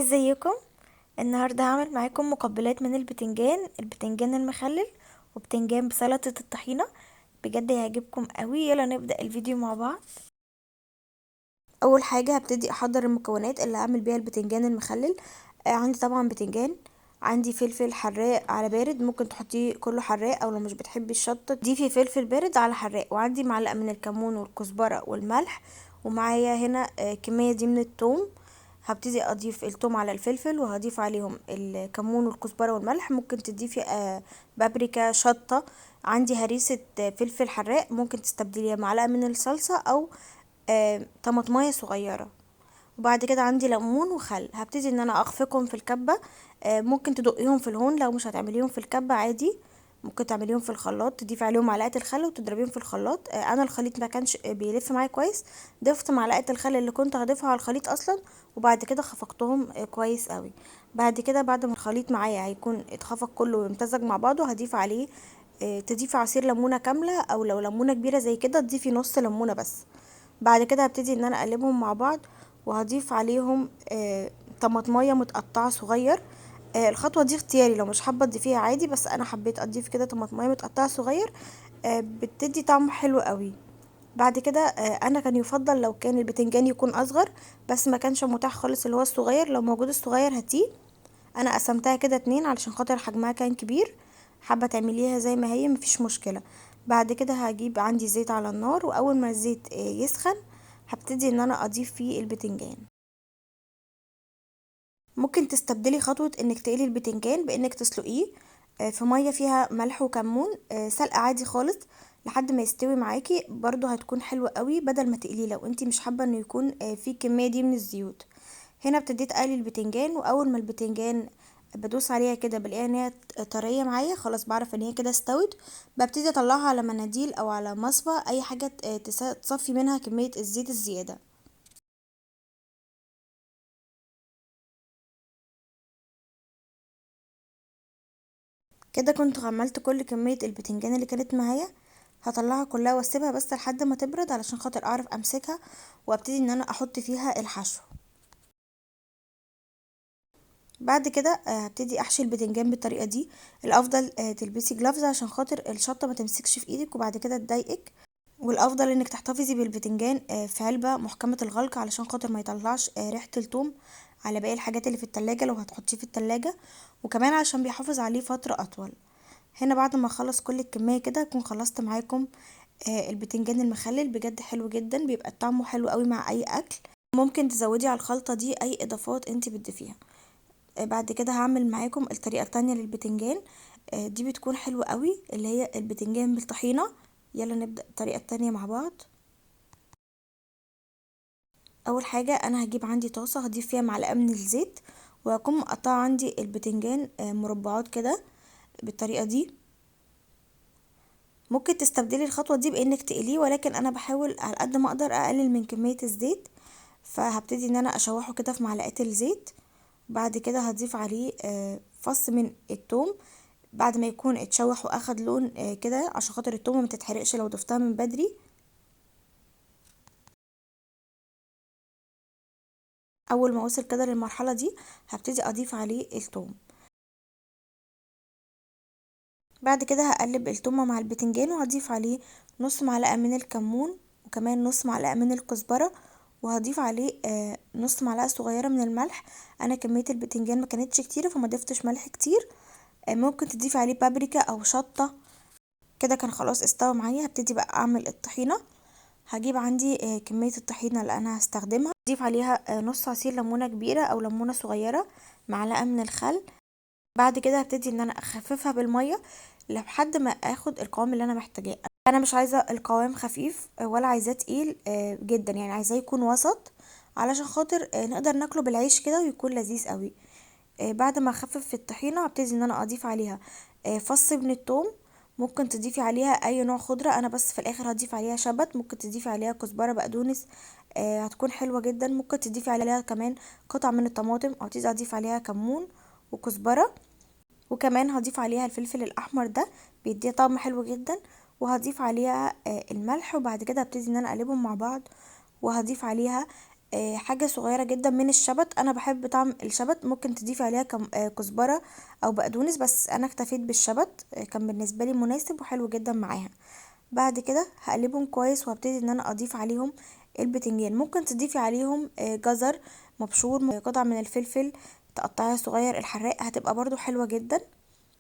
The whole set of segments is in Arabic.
ازيكم؟ النهارده هعمل معاكم مقبلات من البتنجان المخلل وبتنجان بسلطة الطحينة. بجد هيعجبكم قوي. يلا نبدأ الفيديو مع بعض. اول حاجة هبتدي احضر المكونات اللي هعمل بيها البتنجان المخلل. عندي طبعا بتنجان، عندي فلفل حراق على بارد، ممكن تحطيه كله حراق، او لو مش بتحبي الشطة ضيفي فلفل بارد على حراق، وعندي معلقة من الكمون والكزبرة والملح، ومعايا هنا كمية دي من الثوم. هبتدي اضيف الثوم على الفلفل، وهضيف عليهم الكمون والكزبرة والملح. ممكن تضيفي بابريكا، شطة. عندي هريسة فلفل حراق، ممكن تستبدليها معلقة من الصلصة او طماطمايه صغيره. وبعد كده عندي ليمون وخل، هبتدي ان انا اخفقهم في الكبه. ممكن تدقيهم في الهون، لو مش هتعمليهم في الكبه عادي ممكن تعمليهم في الخلاط، تضيفي عليهم معلقه الخل وتضربيهم في الخلاط. انا الخليط ما كانش بيلف معايا كويس، ضفت معلقه الخل اللي كنت هضيفها على الخليط اصلا، وبعد كده خفقتهم كويس قوي. بعد كده بعد ما الخليط معايا هيكون اتخفق كله وامتزج مع بعضه، هضيف عليه تضيفي عصير ليمونه كامله، او لو ليمونه كبيره زي كده تضيفي نص ليمونه بس. بعد كده هبتدي ان انا اقلبهم مع بعض، وهضيف عليهم طماطمايه متقطعه صغير. الخطوه دي اختياري، لو مش حابه تضيفيها عادي، بس انا حبيت اضيف كده طماطمايه متقطعه صغير. بتدي طعم حلو قوي. بعد كده انا كان يفضل لو كان البتنجان يكون اصغر، بس ما كانش متاح خالص اللي هو الصغير. لو موجود الصغير هاتيه. انا قسمتها كده اتنين علشان خاطر حجمها كان كبير. حابه تعمليها زي ما هي مفيش مشكله. بعد كده هجيب عندي زيت على النار، واول ما الزيت يسخن هبتدي ان انا اضيف فيه البتنجان. ممكن تستبدلي خطوه انك تقلي البتنجان بانك تسلقيه في ميه فيها ملح وكمون، سلق عادي خالص لحد ما يستوي معاكي. برضو هتكون حلوة قوي بدل ما تقليه لو انتي مش حابة انه يكون فيه الكمية دي من الزيوت. هنا ابتديت اقلي البتنجان، واول ما البتنجان بدوس عليها كده بلاقيها ان هي طريه معايا، خلاص بعرف ان هي كده استوت. ببتدي اطلعها على مناديل او على مصفى، اي حاجه تصفي منها كميه الزيت الزياده. كده كنت عملت كل كميه البتنجان اللي كانت معايا. هطلعها كلها واسيبها بس لحد ما تبرد علشان خاطر اعرف امسكها، وابتدي ان انا احط فيها الحشو. بعد كده هبتدي احشي البتنجان بالطريقه دي. الافضل تلبسي جلافز عشان خاطر الشطه ما تمسكش في ايدك وبعد كده تضايقك. والافضل انك تحتفظي بالبتنجان في علبة محكمة الغلق علشان خاطر ما يطلعش ريحة الثوم على باقي الحاجات اللي في التلاجة لو هتحطيه في التلاجة، وكمان عشان بيحافظ عليه فترة اطول. هنا بعد ما اخلص كل الكمية كده اكون خلصت معاكم البتنجان المخلل. بجد حلو جدا، بيبقى طعمه حلو قوي مع اي اكل. ممكن تزودي على الخلطة دي اي اضافات انت بتضيفيها. بعد كده هعمل معاكم الطريقة التانية للبتنجان. دي بتكون حلوة قوي، اللي هي البتنجان بالطحينة. يلا نبدأ الطريقة التانية مع بعض. اول حاجة انا هجيب عندي طاسة هضيف فيها معلقة من الزيت، وهكون مقطعة عندي البتنجان مربعات كده بالطريقة دي. ممكن تستبدلي الخطوة دي بانك تقليه، ولكن انا بحاول على قد ما اقدر اقلل من كمية الزيت. فهبتدي ان انا اشوحه كده في معلقة الزيت. بعد كده هضيف عليه فص من الثوم بعد ما يكون اتشوح واخد لون كده، عشان خاطر التومه ما تتحرقش لو ضفتها من بدري. اول ما وصل كده للمرحله دي هبتدي اضيف عليه التوم. بعد كده هقلب التومه مع البتنجان، وهضيف عليه نص معلقه من الكمون، وكمان نص معلقه من الكزبره، وهضيف عليه نص معلقه صغيره من الملح. انا كميه البتنجان ما كانتش كتيره فما ضفتش ملح كتير. ممكن تضيفي عليه بابريكا او شطه. كده كان خلاص استوى معايا. هبتدي بقى اعمل الطحينه. هجيب عندي كمية الطحينة اللي انا هستخدمها، اضيف عليها نص عصير ليمونة كبيرة او ليمونة صغيرة، معلقة من الخل. بعد كده هبتدي ان انا اخففها بالمية لحد ما اخد القوام اللي انا محتاجاه. انا مش عايزة القوام خفيف ولا عايزاه تقيل جدا، يعني عايزاه يكون وسط علشان خاطر نقدر ناكله بالعيش كده ويكون لذيذ قوي. بعد ما اخفف في الطحينة هبتدي ان انا اضيف عليها فص من الثوم. ممكن تضيفي عليها اي نوع خضرة، انا بس في الاخر هضيف عليها شبت. ممكن تضيفي عليها كزبرة، بقدونس، هتكون حلوة جدا. ممكن تضيفي عليها كمان قطع من الطماطم، او تيجي اضيف عليها كمون وكزبرة. وكمان هضيف عليها الفلفل الاحمر ده، بيديها طعم حلو جدا. وهضيف عليها الملح، وبعد كده هبتدي ان انا اقلبهم مع بعض. وهضيف عليها حاجة صغيرة جدا من الشبت. انا بحب طعم الشبت، ممكن تضيفي عليها كزبرة او بقدونس، بس انا اكتفيت بالشبت. كان بالنسبة لي مناسب وحلو جدا معاها. بعد كده هقلبهم كويس وهبتدي ان انا اضيف عليهم البتنجان. ممكن تضيفي عليهم جزر مبشور، قطع من الفلفل تقطعيها صغير الحراق، هتبقى برضو حلوة جدا.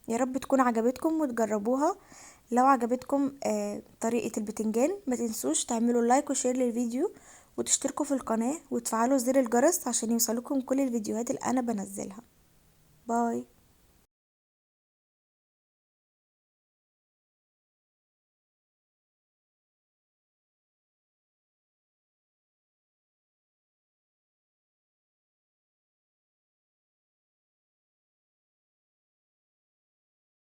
يا رب تكون عجبتكم وتجربوها. لو عجبتكم طريقة البتنجان، ما تنسوش تعملوا لايك وشير للفيديو، وتشتركوا في القناة وتفعلوا زر الجرس عشان يوصلكم كل الفيديوهات اللي انا بنزلها. باي.